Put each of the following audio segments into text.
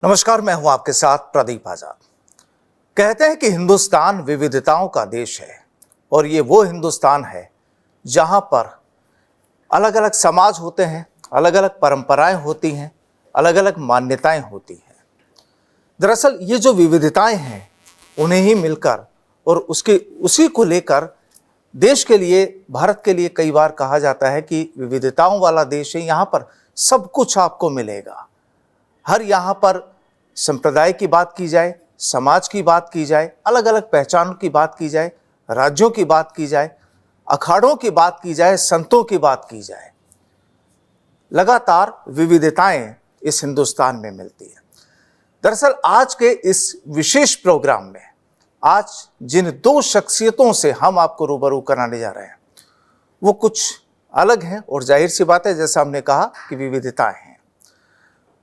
नमस्कार, मैं हूं आपके साथ प्रदीप आजाद। कहते हैं कि हिंदुस्तान विविधताओं का देश है और ये वो हिंदुस्तान है जहां पर अलग अलग समाज होते हैं, अलग अलग परंपराएं होती हैं, अलग अलग मान्यताएं होती हैं। दरअसल ये जो विविधताएं हैं उन्हें ही मिलकर और उसी को लेकर देश के लिए, भारत के लिए कई बार कहा जाता है कि विविधताओं वाला देश है, यहाँ पर सब कुछ आपको मिलेगा। हर यहाँ पर संप्रदाय की बात की जाए, समाज की बात की जाए, अलग अलग पहचानों की बात की जाए, राज्यों की बात की जाए, अखाड़ों की बात की जाए, संतों की बात की जाए, लगातार विविधताएं इस हिंदुस्तान में मिलती है। दरअसल आज के इस विशेष प्रोग्राम में आज जिन दो शख्सियतों से हम आपको रूबरू कराने जा रहे हैं वो कुछ अलग हैं और जाहिर सी बात है, जैसा हमने कहा कि विविधताएं हैं।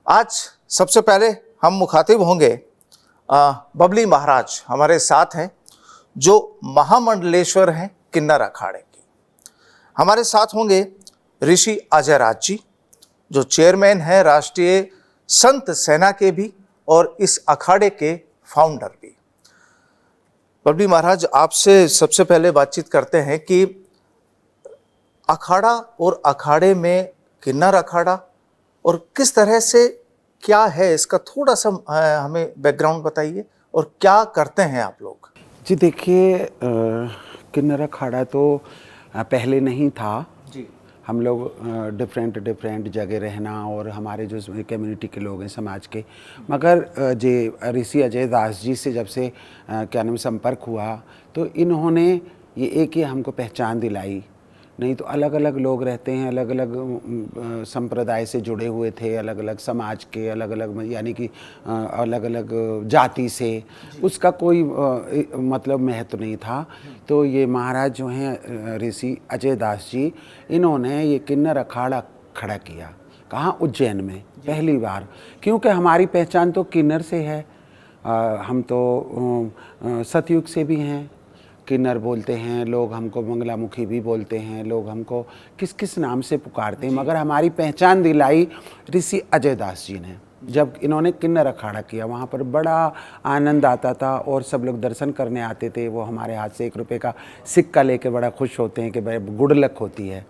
आज सबसे पहले हम मुखातिब होंगे बबली महाराज हमारे साथ हैं, जो महामंडलेश्वर हैं किन्नर अखाड़े के। हमारे साथ होंगे ऋषि अजय राज जी, जो चेयरमैन हैं राष्ट्रीय संत सेना के भी और इस अखाड़े के फाउंडर भी। बबली महाराज, आपसे सबसे पहले बातचीत करते हैं कि अखाड़ा और अखाड़े में किन्नर अखाड़ा और किस तरह से क्या है, इसका थोड़ा सा हमें बैकग्राउंड बताइए और क्या करते हैं आप लोग। जी देखिए, किन्नर अखाड़ा तो पहले नहीं था जी। हम लोग डिफरेंट जगह रहना और हमारे जो कम्युनिटी के लोग हैं समाज के, मगर जे ऋषि अजय दास जी से जब से क्या नाम संपर्क हुआ तो इन्होंने ये एक ही हमको पहचान दिलाई। नहीं तो अलग अलग लोग रहते हैं, अलग अलग संप्रदाय से जुड़े हुए थे, अलग अलग समाज के, अलग अलग यानी कि अलग अलग जाति से, उसका कोई मतलब महत्व नहीं था। तो ये महाराज जो हैं ऋषि अजय दास जी, इन्होंने ये किन्नर अखाड़ा खड़ा किया। कहाँ? उज्जैन में पहली बार, क्योंकि हमारी पहचान तो किन्नर से है। हम तो सतयुग से भी हैं, किन्नर बोलते हैं लोग, हमको मंगलामुखी भी बोलते हैं लोग, हमको किस किस नाम से पुकारते हैं, मगर हमारी पहचान दिलाई ऋषि अजय दास जी ने। जब इन्होंने किन्नर अखाड़ा किया, वहाँ पर बड़ा आनंद आता था और सब लोग दर्शन करने आते थे। वो हमारे हाथ से 1 रुपये का सिक्का लेके बड़ा खुश होते हैं कि भाई गुड लक होती है।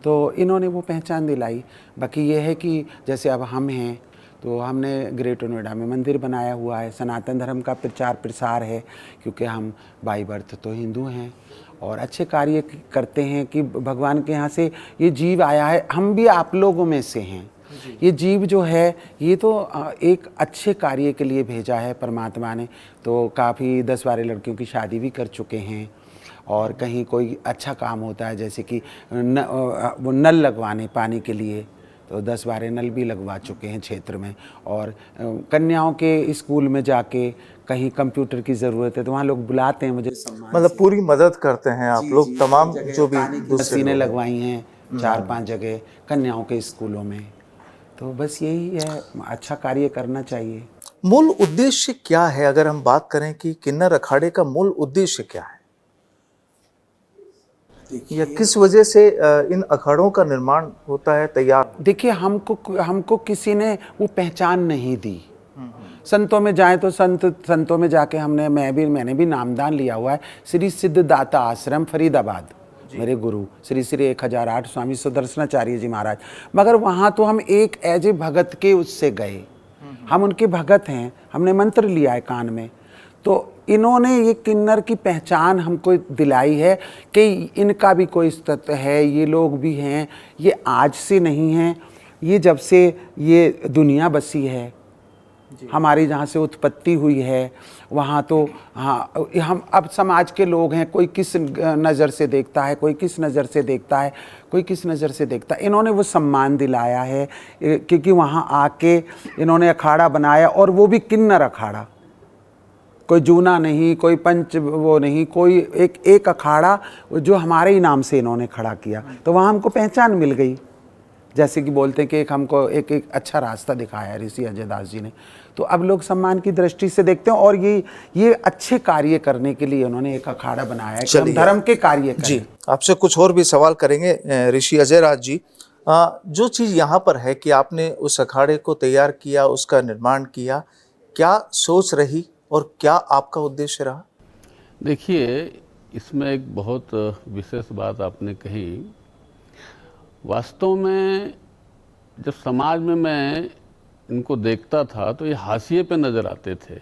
तो इन्होंने वो पहचान दिलाई। बाकी ये है कि जैसे अब हम हैं तो हमने ग्रेटर नोएडा में मंदिर बनाया हुआ है, सनातन धर्म का प्रचार प्रसार है, क्योंकि हम बाई बर्थ तो हिंदू हैं और अच्छे कार्य करते हैं कि भगवान के यहाँ से ये जीव आया है, हम भी आप लोगों में से हैं। ये जीव जो है ये तो एक अच्छे कार्य के लिए भेजा है परमात्मा ने। तो काफ़ी 10-12 लड़कियों की शादी भी कर चुके हैं और कहीं कोई अच्छा काम होता है जैसे कि वो नल लगवाने पानी के लिए, तो 10-12 नल भी लगवा चुके हैं क्षेत्र में। और कन्याओं के स्कूल में जाके कहीं कंप्यूटर की ज़रूरत है तो वहाँ लोग बुलाते हैं मुझे, मतलब पूरी मदद करते हैं आप लोग, तमाम जो भी मशीनें लगवाई हैं 4-5 जगह कन्याओं के स्कूलों में। तो बस यही है, अच्छा कार्य करना चाहिए। मूल उद्देश्य क्या है, अगर हम बात करें कि किन्नर अखाड़े का मूल उद्देश्य क्या है या किस वजह से इन अखाड़ों का निर्माण होता है, तैयार? देखिए, हमको किसी ने वो पहचान नहीं दी। संतों में जाएं तो संतों में जाके मैंने भी नामदान लिया हुआ है, श्री सिद्धदाता आश्रम फरीदाबाद, मेरे गुरु श्री श्री 1008 स्वामी सुदर्शनाचार्य जी महाराज। मगर वहाँ तो हम एक एज ए भगत के उससे गए, हम उनके भगत हैं, हमने मंत्र लिया है कान में। तो इन्होंने ये किन्नर की पहचान हमको दिलाई है कि इनका भी कोई तत्व है, ये लोग भी हैं, ये आज से नहीं हैं, ये जब से ये दुनिया बसी है, हमारी जहाँ से उत्पत्ति हुई है वहाँ तो हाँ, हम अब समाज के लोग हैं, कोई किस नज़र से देखता है, कोई किस नज़र से देखता है, कोई किस नज़र से देखता है। इन्होंने वो सम्मान दिलाया है क्योंकि वहाँ आके इन्होंने अखाड़ा बनाया, और वो भी किन्नर अखाड़ा, कोई जूना नहीं, कोई पंच वो नहीं, कोई एक अखाड़ा जो हमारे ही नाम से इन्होंने खड़ा किया। तो वहाँ हमको पहचान मिल गई। जैसे कि बोलते हैं कि हमको एक अच्छा रास्ता दिखाया ऋषि अजय दास जी ने। तो अब लोग सम्मान की दृष्टि से देखते हैं और ये अच्छे कार्य करने के लिए उन्होंने एक अखाड़ा बनाया है कि हम धर्म के कार्य करें। जी, आपसे कुछ और भी सवाल करेंगे ऋषि अजय राज जी। जो चीज़ यहाँ पर है कि आपने उस अखाड़े को तैयार किया, उसका निर्माण किया, क्या सोच रही और क्या आपका उद्देश्य रहा? देखिए, इसमें एक बहुत विशेष बात आपने कही। वास्तव में जब समाज में मैं इनको देखता था तो ये हाशिए पे नज़र आते थे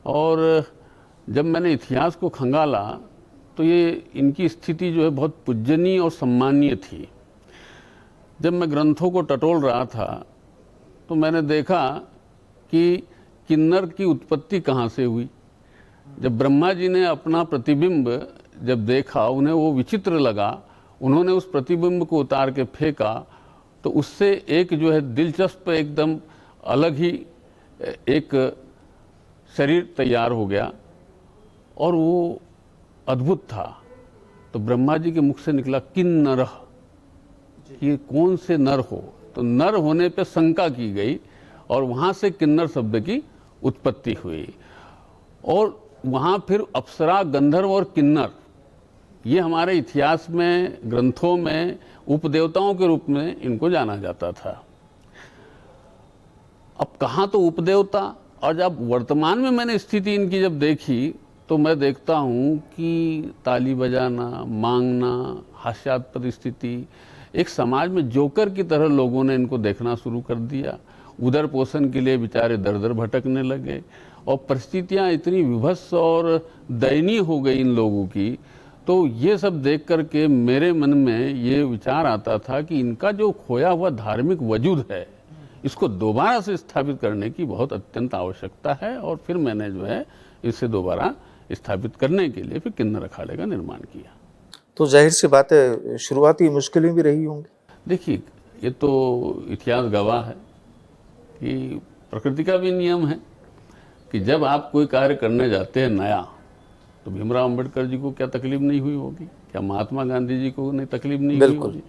और जब मैंने इतिहास को खंगाला तो ये इनकी स्थिति जो है बहुत पूजनीय और सम्मानीय थी। जब मैं ग्रंथों को टटोल रहा था तो मैंने देखा कि किन्नर की उत्पत्ति कहाँ से हुई। जब ब्रह्मा जी ने अपना प्रतिबिंब जब देखा, उन्हें वो विचित्र लगा, उन्होंने उस प्रतिबिंब को उतार के फेंका तो उससे एक जो है दिलचस्प एकदम अलग ही एक शरीर तैयार हो गया और वो अद्भुत था। तो ब्रह्मा जी के मुख से निकला किन्नर, कि कौन से नर हो। तो नर होने पे शंका की गई और वहाँ से किन्नर शब्द की उत्पत्ति हुई और वहाँ फिर अप्सरा, गंधर्व और किन्नर, ये हमारे इतिहास में ग्रंथों में उपदेवताओं के रूप में इनको जाना जाता था। अब कहाँ तो उपदेवता, और जब वर्तमान में मैंने स्थिति इनकी जब देखी तो मैं देखता हूँ कि ताली बजाना, मांगना, हास्यास्पद स्थिति, एक समाज में जोकर की तरह लोगों ने इनको देखना शुरू कर दिया। उदर पोषण के लिए बेचारे दर दर भटकने लगे और परिस्थितियाँ इतनी विभत्स और दयनीय हो गई इन लोगों की। तो ये सब देख करके मेरे मन में ये विचार आता था कि इनका जो खोया हुआ धार्मिक वजूद है, इसको दोबारा से स्थापित करने की बहुत अत्यंत आवश्यकता है। और फिर मैंने जो है इसे दोबारा स्थापित करने के लिए फिर किन्नर अखाड़े का निर्माण किया। तो जाहिर सी बात है, शुरुआती मुश्किलें भी रही होंगी। देखिए, ये तो इतिहास गवाह है कि प्रकृति का भी नियम है कि जब आप कोई कार्य करने जाते हैं नया, तो भीमराव अंबेडकर जी को क्या तकलीफ नहीं हुई होगी, क्या महात्मा गांधी जी को नहीं तकलीफ नहीं हुई होगी।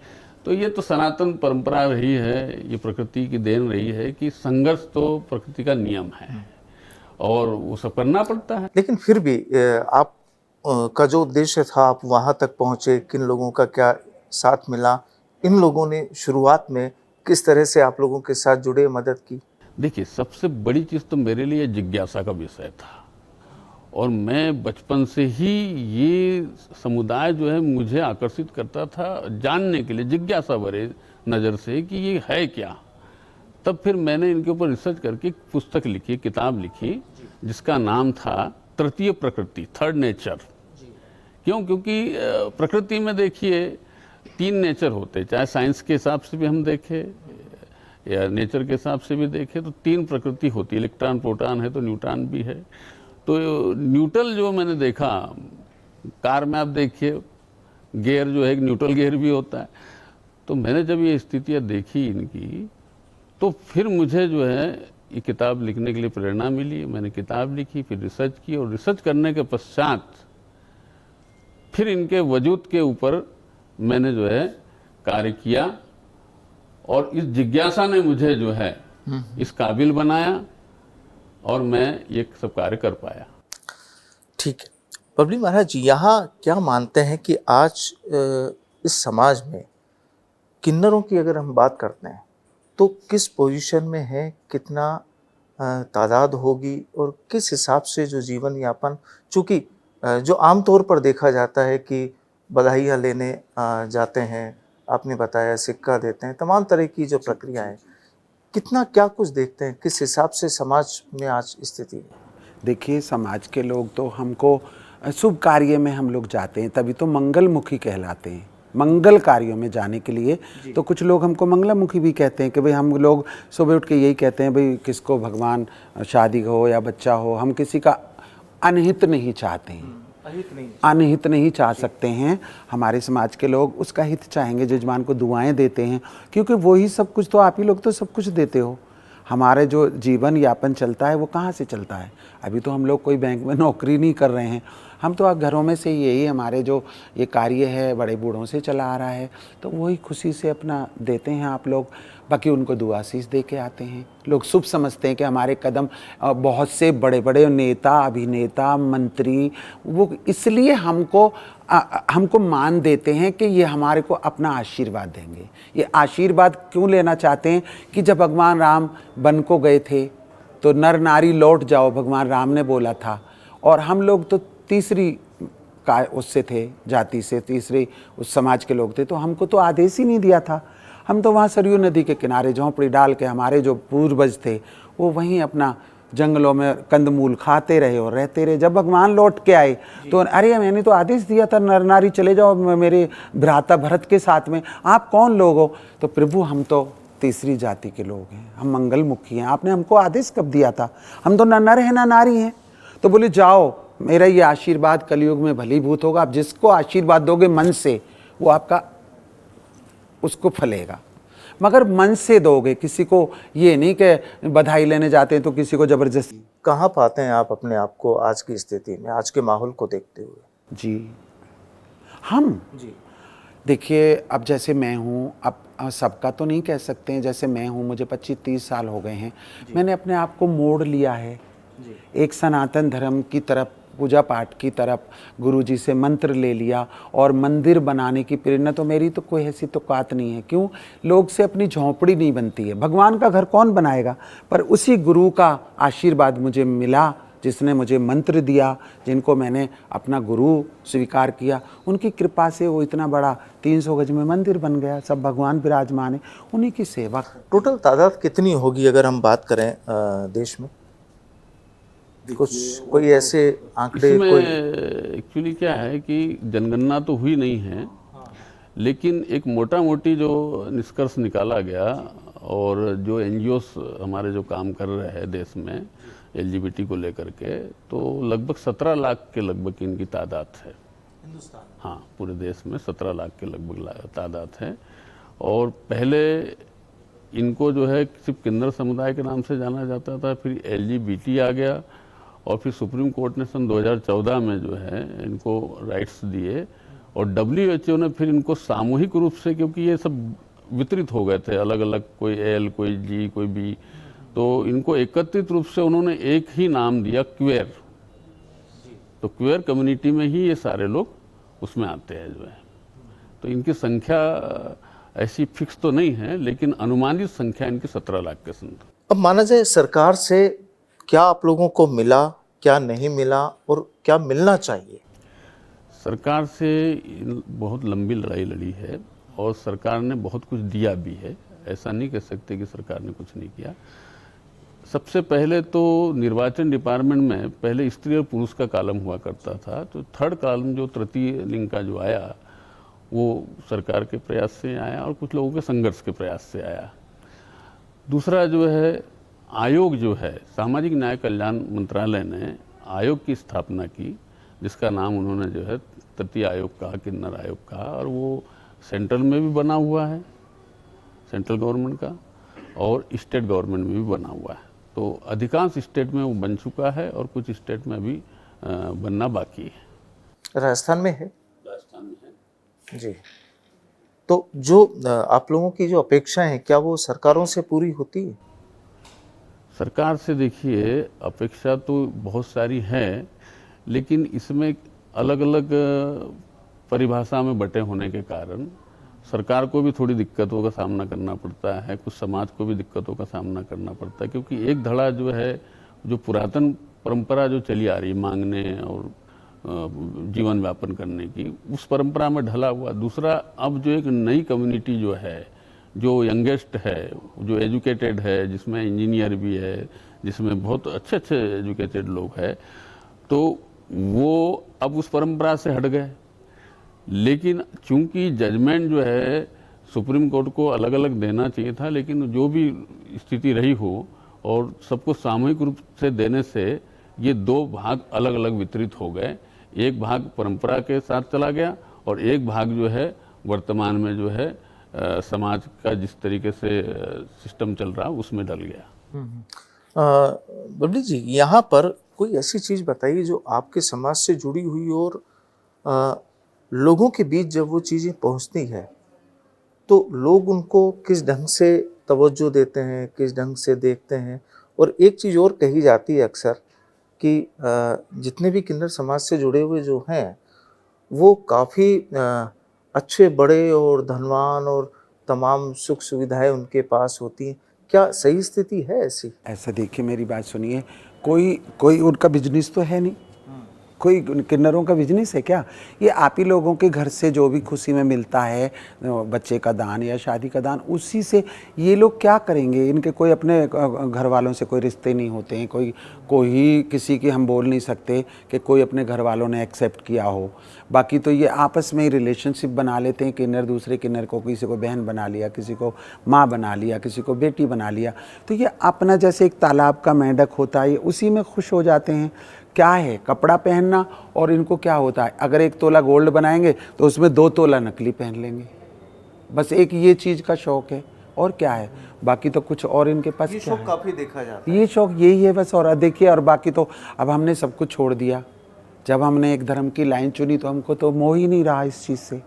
तो ये तो सनातन परंपरा रही है, ये प्रकृति की देन रही है कि संघर्ष तो प्रकृति का नियम है और वो सब करना पड़ता है। लेकिन फिर भी आप का जो उद्देश्य था, आप वहाँ तक पहुँचे, किन लोगों का क्या साथ मिला, इन लोगों ने शुरुआत में किस तरह से आप लोगों के साथ जुड़े, मदद की? देखिए, सबसे बड़ी चीज़ तो मेरे लिए जिज्ञासा का विषय था और मैं बचपन से ही ये समुदाय जो है मुझे आकर्षित करता था जानने के लिए, जिज्ञासा भरे नज़र से कि ये है क्या। तब फिर मैंने इनके ऊपर रिसर्च करके एक पुस्तक लिखी, किताब लिखी, जिसका नाम था तृतीय प्रकृति, थर्ड नेचर। क्यों? क्योंकि प्रकृति में देखिए 3 नेचर होते, चाहे साइंस के हिसाब से भी हम देखें या नेचर के हिसाब से भी देखें तो 3 प्रकृति होती है। इलेक्ट्रॉन, प्रोटॉन है तो न्यूट्रॉन भी है। तो न्यूट्रल जो मैंने देखा, कार में आप देखिए गियर जो है न्यूट्रल गियर भी होता है। तो मैंने जब ये स्थितियाँ देखी इनकी, तो फिर मुझे जो है ये किताब लिखने के लिए प्रेरणा मिली। मैंने किताब लिखी, फिर रिसर्च की और रिसर्च करने के पश्चात फिर इनके वजूद के ऊपर मैंने जो है कार्य किया और इस जिज्ञासा ने मुझे जो है इस काबिल बनाया और मैं ये सब कार्य कर पाया। ठीक है बबली महाराज जी, यहाँ क्या मानते हैं कि आज इस समाज में किन्नरों की अगर हम बात करते हैं तो किस पोजीशन में है, कितना तादाद होगी और किस हिसाब से जो जीवन यापन, चूँकि जो आमतौर पर देखा जाता है कि बधाइयाँ लेने जाते हैं, आपने बताया सिक्का देते हैं, तमाम तरह की जो प्रक्रिया है, कितना क्या कुछ देखते हैं, किस हिसाब से समाज में आज स्थिति है? देखिए, समाज के लोग तो हमको शुभ कार्य में हम लोग जाते हैं, तभी तो मंगलमुखी कहलाते हैं। मंगल कार्यों में जाने के लिए तो कुछ लोग हमको मंगलमुखी भी कहते हैं कि भाई हम लोग सुबह उठ के यही कहते हैं भाई किसको भगवान शादी हो या बच्चा हो, हम किसी का अनहित नहीं चाहते हैं, अनहित नहीं चाह सकते हैं। हमारे समाज के लोग उसका हित चाहेंगे, जजमान को दुआएं देते हैं, क्योंकि वही सब कुछ तो आप ही लोग तो सब कुछ देते हो। हमारे जो जीवन यापन चलता है वो कहाँ से चलता है? अभी तो हम लोग कोई बैंक में नौकरी नहीं कर रहे हैं, हम तो आप घरों में से यही हमारे जो ये कार्य है बड़े बूढ़ों से चला आ रहा है, तो वही खुशी से अपना देते हैं आप लोग। बाकी उनको दुआ आशीष दे के आते हैं। लोग शुभ समझते हैं कि हमारे कदम बहुत से बड़े बड़े नेता, अभिनेता, मंत्री वो इसलिए हमको मान देते हैं कि ये हमारे को अपना आशीर्वाद देंगे। ये आशीर्वाद क्यों लेना चाहते हैं कि जब भगवान राम वन को गए थे तो नर नारी लौट जाओ, भगवान राम ने बोला था। और हम लोग तो तीसरी का उससे थे, जाति से, तीसरे उस समाज के लोग थे, तो हमको तो आदेश ही नहीं दिया था। हम तो वहाँ सरयू नदी के किनारे झोंपड़ी डाल के, हमारे जो पूर्वज थे वो वहीं अपना जंगलों में कंदमूल खाते रहे और रहते रहे। जब भगवान लौट के आए तो अरे मैंने तो आदेश दिया था नर नारी चले जाओ मेरे भ्राता भरत के साथ में, आप कौन लोग हो? तो प्रभु हम तो तीसरी जाति के लोग हैं, हम मंगलमुखी हैं, आपने हमको आदेश कब दिया था? हम तो ना नर हैं ना नारी हैं। तो बोले जाओ, मेरा ये आशीर्वाद कलयुग में भलीभूत होगा। आप जिसको आशीर्वाद दोगे मन से वो आपका उसको फलेगा, मगर मन से दोगे। किसी को ये नहीं कि बधाई लेने जाते हैं तो किसी को जबरदस्ती। कहाँ पाते हैं आप अपने आप को आज की स्थिति में, आज के माहौल को देखते हुए? जी हम जी देखिए, अब जैसे मैं हूँ, अब सबका तो नहीं कह सकते हैं, जैसे मैं हूँ, मुझे 25-30 साल हो गए हैं, मैंने अपने आप को मोड़ लिया है एक सनातन धर्म की तरफ, पूजा पाठ की तरफ। गुरुजी से मंत्र ले लिया और मंदिर बनाने की प्रेरणा तो मेरी तो कोई ऐसी तो बात नहीं है। क्यों? लोग से अपनी झोंपड़ी नहीं बनती है, भगवान का घर कौन बनाएगा? पर उसी गुरु का आशीर्वाद मुझे मिला जिसने मुझे मंत्र दिया, जिनको मैंने अपना गुरु स्वीकार किया, उनकी कृपा से वो इतना बड़ा 300 गज में मंदिर बन गया। सब भगवान विराजमान है, उन्हीं की सेवा। टोटल तादाद कितनी होगी अगर हम बात करें देश में? कुछ कोई ऐसे आंकड़े? एक्चुअली क्या है कि जनगणना तो हुई नहीं है, लेकिन एक मोटा मोटी जो निष्कर्ष निकाला गया और जो एनजीओस हमारे जो काम कर रहे हैं देश में एलजीबीटी को लेकर के, तो लगभग 17 लाख के लगभग इनकी तादाद है हिंदुस्तान। हाँ, पूरे देश में 17 लाख के लगभग तादाद है। और पहले इनको जो है सिर्फ किन्नर समुदाय के नाम से जाना जाता था, फिर एलजीबीटी आ गया और फिर सुप्रीम कोर्ट ने सन 2014 में जो है इनको राइट्स दिए और WHO ने फिर इनको सामूहिक रूप से, क्योंकि ये सब वितरित हो गए थे अलग अलग, कोई एल, कोई जी, कोई बी, तो इनको एकत्रित रूप से उन्होंने एक ही नाम दिया, क्वेर। तो क्वेर कम्युनिटी में ही ये सारे लोग उसमें आते हैं जो है। तो इनकी संख्या ऐसी फिक्स तो नहीं है, लेकिन अनुमानित संख्या इनकी 17 लाख के संग। अब माना जाए सरकार से क्या आप लोगों को मिला, क्या नहीं मिला और क्या मिलना चाहिए? सरकार से बहुत लंबी लड़ाई लड़ी है और सरकार ने बहुत कुछ दिया भी है, ऐसा नहीं कह सकते कि सरकार ने कुछ नहीं किया। सबसे पहले तो निर्वाचन डिपार्टमेंट में पहले स्त्री और पुरुष का कॉलम हुआ करता था, तो थर्ड कॉलम जो तृतीय लिंग का जो आया वो सरकार के प्रयास से आया और कुछ लोगों के संघर्ष के प्रयास से आया। दूसरा जो है आयोग जो है, सामाजिक न्याय कल्याण मंत्रालय ने आयोग की स्थापना की, जिसका नाम उन्होंने जो है तृतीय आयोग कहा, किन्नर आयोग कहा, और वो सेंट्रल में भी बना हुआ है, सेंट्रल गवर्नमेंट का, और स्टेट गवर्नमेंट में भी बना हुआ है। तो अधिकांश स्टेट में वो बन चुका है और कुछ स्टेट में अभी बनना बाकी है। राजस्थान में है? राजस्थान में है जी। तो जो आप लोगों की जो अपेक्षाएं हैं, क्या वो सरकारों से पूरी होती है? सरकार से देखिए अपेक्षा तो बहुत सारी है, लेकिन इसमें अलग अलग परिभाषा में बटे होने के कारण सरकार को भी थोड़ी दिक्कतों का सामना करना पड़ता है, कुछ समाज को भी दिक्कतों का सामना करना पड़ता है, क्योंकि एक धड़ा जो है, जो पुरातन परंपरा जो चली आ रही है मांगने और जीवन व्यापन करने की, उस परंपरा में ढला हुआ। दूसरा, अब जो एक नई कम्युनिटी जो है, जो यंगेस्ट है, जो एजुकेटेड है, जिसमें इंजीनियर भी है, जिसमें बहुत अच्छे अच्छे एजुकेटेड लोग हैं, तो वो अब उस परंपरा से हट गए। लेकिन चूंकि जजमेंट जो है सुप्रीम कोर्ट को अलग अलग देना चाहिए था, लेकिन जो भी स्थिति रही हो और सबको सामूहिक रूप से देने से ये दो भाग अलग अलग वितरित हो गए। एक भाग परंपरा के साथ चला गया और एक भाग जो है वर्तमान में जो है समाज का जिस तरीके से सिस्टम चल रहा उसमें डल गया। बबली जी, यहाँ पर कोई ऐसी चीज़ बताइए जो आपके समाज से जुड़ी हुई और लोगों के बीच जब वो चीज़ें पहुँचती है तो लोग उनको किस ढंग से तवज्जो देते हैं, किस ढंग से देखते हैं। और एक चीज़ और कही जाती है अक्सर कि जितने भी किन्नर समाज से जुड़े हुए जो हैं, वो काफ़ी अच्छे, बड़े और धनवान और तमाम सुख सुविधाएँ उनके पास होती हैं। क्या सही स्थिति है ऐसी? ऐसा देखिए, मेरी बात सुनिए, कोई कोई उनका बिजनेस तो है नहीं, कोई किन्नरों का बिजनेस है क्या? ये आप ही लोगों के घर से जो भी खुशी में मिलता है, बच्चे का दान या शादी का दान, उसी से ये लोग क्या करेंगे? इनके कोई अपने घर वालों से कोई रिश्ते नहीं होते हैं, कोई किसी की हम बोल नहीं सकते कि कोई अपने घर वालों ने एक्सेप्ट किया हो। बाकी तो ये आपस में ही रिलेशनशिप बना लेते हैं, किन्नर दूसरे किन्नर को, किसी को बहन बना लिया, किसी को माँ बना लिया, किसी को बेटी बना लिया। तो ये अपना जैसे एक तालाब का मेंढक होता है, उसी में खुश हो जाते हैं। क्या है कपड़ा पहनना, और इनको क्या होता है, अगर 1 तोला गोल्ड बनाएंगे तो उसमें 2 तोला नकली पहन लेंगे। बस एक ये चीज़ का शौक है, और क्या है, बाकी तो कुछ और इनके पास ये क्या शौक है? काफ़ी देखा जाता है। ये शौक यही है बस। और देखिए, और बाकी तो अब हमने सब कुछ छोड़ दिया। जब हमने एक धर्म की लाइन चुनी तो हमको तो मोह ही नहीं रहा इस चीज़ से।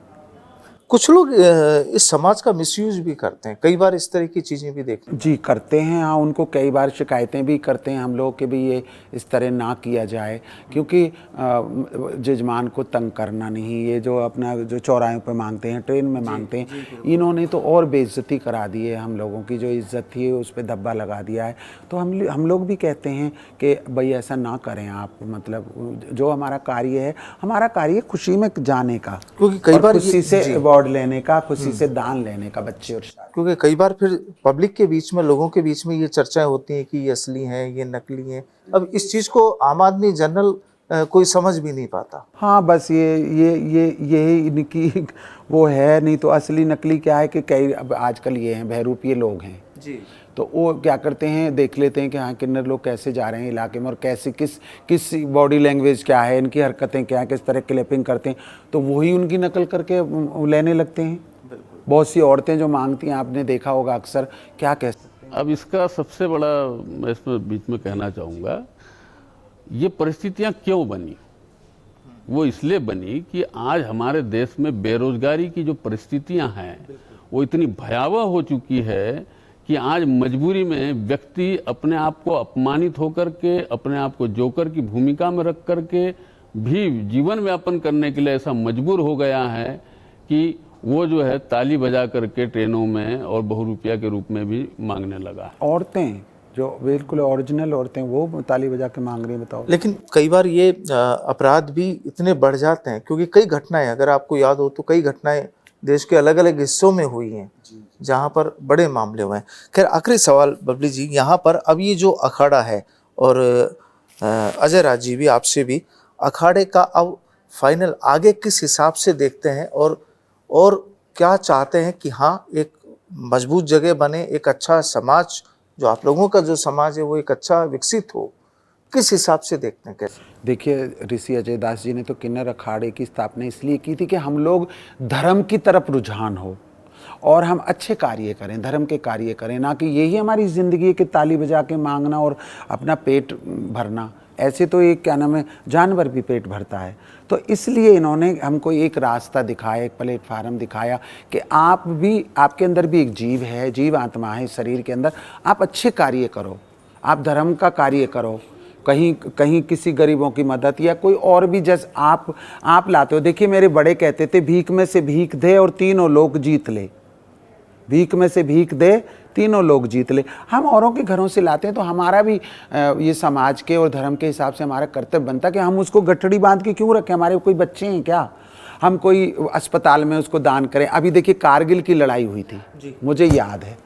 कुछ लोग इस समाज का मिसयूज भी करते हैं, कई बार इस तरह की चीज़ें भी देखने। जी करते हैं, हाँ, उनको कई बार शिकायतें भी करते हैं हम लोग कि भी ये इस तरह ना किया जाए, क्योंकि जजमान को तंग करना नहीं, ये जो अपना जो चौराहों पे मांगते हैं, ट्रेन में मांगते हैं, इन्होंने तो और बेइज्जती करा दी है। हम लोगों की जो इज्जत थी उस पर धब्बा लगा दिया है। तो हम लोग भी कहते हैं कि भाई ऐसा ना करें आप, मतलब जो हमारा कार्य है, हमारा कार्य खुशी में जाने का, क्योंकि कई और बार खुशी से अवार्ड लेने का, खुशी से दान लेने का बच्चे और शादी। क्योंकि कई बार फिर पब्लिक के बीच में, लोगों के बीच में ये चर्चाएं होती हैं कि ये असली हैं, ये नकली हैं। अब इस चीज़ को आम आदमी जनरल कोई समझ भी नहीं पाता। हाँ, बस यही इनकी वो है। नहीं तो असली नकली क्या है कि कई अब आजकल ये हैं बहरूपिये लोग हैं जी। तो वो क्या करते हैं, देख लेते हैं कि हाँ किन्नर लोग कैसे जा रहे हैं इलाके में, और कैसे किस बॉडी लैंग्वेज क्या है, इनकी हरकतें क्या है, किस तरह क्लैपिंग करते हैं, तो वही उनकी नकल करके लेने लगते हैं। बहुत सी औरतें जो मांगती हैं, आपने देखा होगा अक्सर, क्या कह सकते हैं। अब इसका सबसे बड़ा मैं इसमें बीच में कहना चाहूँगा, ये परिस्थितियाँ क्यों बनी? वो इसलिए बनी कि आज हमारे देश में बेरोजगारी की जो परिस्थितियाँ हैं वो इतनी भयावह हो चुकी है कि आज मजबूरी में व्यक्ति अपने आप को अपमानित होकर के, अपने आप को जोकर की भूमिका में रख कर के भी जीवन यापन करने के लिए ऐसा मजबूर हो गया है कि वो जो है ताली बजा करके ट्रेनों में और बहुरूपिया के रूप में भी मांगने लगा है। औरतें जो बिल्कुल ओरिजिनल औरतें, वो ताली बजा के मांग रही हैं, बताओ। लेकिन कई बार ये अपराध भी इतने बढ़ जाते हैं, क्योंकि कई घटनाएं, अगर आपको याद हो तो कई घटनाएं देश के अलग अलग हिस्सों में हुई हैं जहां पर बड़े मामले हुए हैं। खैर, आखिरी सवाल बबली जी, यहाँ पर अब ये जो अखाड़ा है, और अजय राज जी भी, आपसे भी, अखाड़े का अब फाइनल आगे किस हिसाब से देखते हैं, और क्या चाहते हैं कि हाँ एक मजबूत जगह बने, एक अच्छा समाज, जो आप लोगों का जो समाज है वो एक अच्छा विकसित हो, किस हिसाब से देखते हैं, कैसे? देखिए, ऋषि अजय दास जी ने तो किन्नर अखाड़े की स्थापना इसलिए की थी कि हम लोग धर्म की तरफ रुझान हो और हम अच्छे कार्य करें, धर्म के कार्य करें, ना कि यही हमारी ज़िंदगी है कि ताली बजा के मांगना और अपना पेट भरना। ऐसे तो एक क्या नाम है, जानवर भी पेट भरता है। तो इसलिए इन्होंने हमको एक रास्ता दिखाया, एक प्लेटफार्म दिखाया कि आप भी, आपके अंदर भी एक जीव है, जीव आत्मा है शरीर के अंदर, आप अच्छे कार्य करो, आप धर्म का कार्य करो, कहीं किसी गरीबों की मदद या कोई और भी, जैसे आप लाते हो। देखिए, मेरे बड़े कहते थे, भीख में से भीख दे और तीनों लोग जीत ले। भीख में से भीख दे, तीनों लोग जीत ले। हम औरों के घरों से लाते हैं, तो हमारा भी ये समाज के और धर्म के हिसाब से हमारा कर्तव्य बनता है कि हम उसको गठड़ी बांध के क्यों रखें? हमारे कोई बच्चे हैं क्या? हम कोई अस्पताल में उसको दान करें। अभी देखिए, कारगिल की लड़ाई हुई थी, मुझे याद है,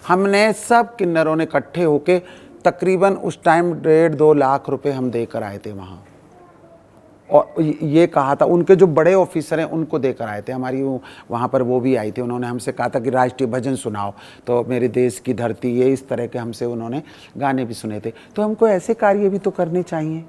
हमने सब किन्नरों ने इकट्ठे होके तकरीबन उस टाइम 1.5-2 लाख रुपए हम देकर आए थे वहाँ, और ये कहा था, उनके जो बड़े ऑफिसर हैं उनको देकर आए थे। हमारी वहाँ पर वो भी आई थी, उन्होंने हमसे कहा था कि राष्ट्रीय भजन सुनाओ, तो मेरे देश की धरती, ये इस तरह के हमसे उन्होंने गाने भी सुने थे। तो हमको ऐसे कार्य भी तो करने चाहिए,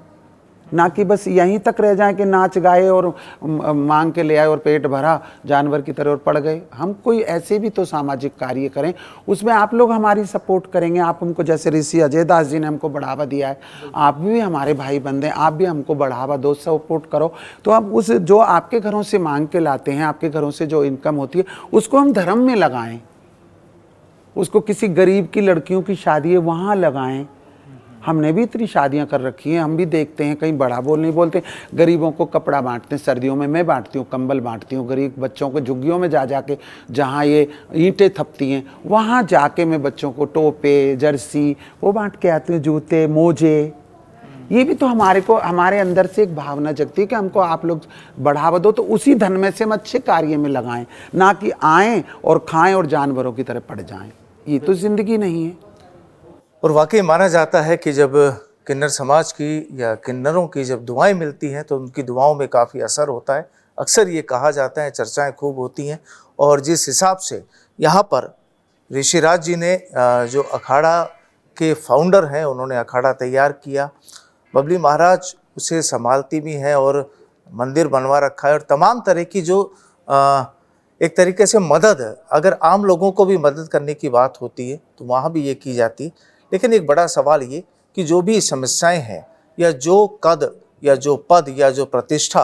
ना कि बस यहीं तक रह जाए कि नाच गाए और मांग के ले आए और पेट भरा जानवर की तरह और पड़ गए। हम कोई ऐसे भी तो सामाजिक कार्य करें, उसमें आप लोग हमारी सपोर्ट करेंगे। आप हमको, जैसे ऋषि अजय दास जी ने हमको बढ़ावा दिया है, आप भी हमारे भाई बंदे हैं, आप भी हमको बढ़ावा दो, सपोर्ट करो। तो आप उस जो आपके घरों से मांग के लाते हैं, आपके घरों से जो इनकम होती है, उसको हम धर्म में लगाएं, उसको किसी गरीब की लड़कियों की शादी है वहाँ लगाएं। हमने भी इतनी शादियां कर रखी हैं, हम भी देखते हैं, कहीं बड़ा बोल नहीं बोलते। गरीबों को कपड़ा बांटते हैं, सर्दियों में मैं बांटती हूँ, कंबल बांटती हूँ, गरीब बच्चों को झुग्गियों में जा जाके, जहाँ ये ईंटें थपती हैं वहाँ जाके मैं बच्चों को टोपे, जर्सी वो बांट के आती हूँ, जूते, मोजे। ये भी तो हमारे अंदर से एक भावना जगती है कि हमको आप लोग बढ़ावा दो, तो उसी धन में से हम अच्छे कार्य में लगाएं, ना कि आएँ और खाएं और जानवरों की तरह पड़ जाएं। ये तो जिंदगी नहीं है। और वाकई माना जाता है कि जब किन्नर समाज की या किन्नरों की जब दुआएं मिलती हैं तो उनकी दुआओं में काफ़ी असर होता है। अक्सर ये कहा जाता है, चर्चाएं खूब होती हैं। और जिस हिसाब से यहाँ पर ऋषिराज जी ने जो अखाड़ा के फाउंडर हैं, उन्होंने अखाड़ा तैयार किया, बबली महाराज उसे संभालती भी हैं और मंदिर बनवा रखा है। और तमाम तरह की जो एक तरीके से मदद, अगर आम लोगों को भी मदद करने की बात होती है तो वहाँ भी ये की जाती है। लेकिन एक बड़ा सवाल ये कि जो भी समस्याएं हैं या जो कद या जो पद या जो प्रतिष्ठा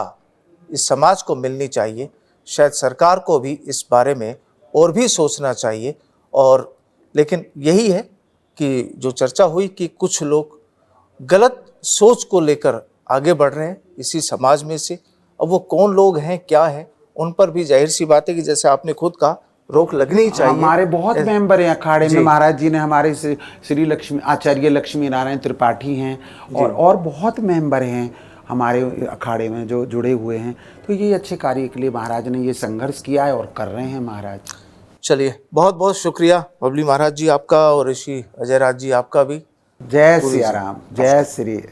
इस समाज को मिलनी चाहिए, शायद सरकार को भी इस बारे में और भी सोचना चाहिए। और लेकिन यही है कि जो चर्चा हुई कि कुछ लोग गलत सोच को लेकर आगे बढ़ रहे हैं इसी समाज में से। अब वो कौन लोग हैं, क्या हैं, उन पर भी जाहिर सी बात है कि जैसे आपने खुद कहा, रोक लगनी चाहिए। हमारे बहुत मेंबर हैं अखाड़े में। महाराज जी ने हमारे श्री लक्ष्मी आचार्य लक्ष्मी नारायण त्रिपाठी हैं और बहुत मेंबर हैं हमारे अखाड़े में जो जुड़े हुए हैं। तो ये अच्छे कार्य के लिए महाराज ने ये संघर्ष किया है और कर रहे हैं महाराज। चलिए, बहुत बहुत शुक्रिया बबली महाराज जी आपका और ऋषि अजय राज जी आपका भी। जय सिया राम, जय श्री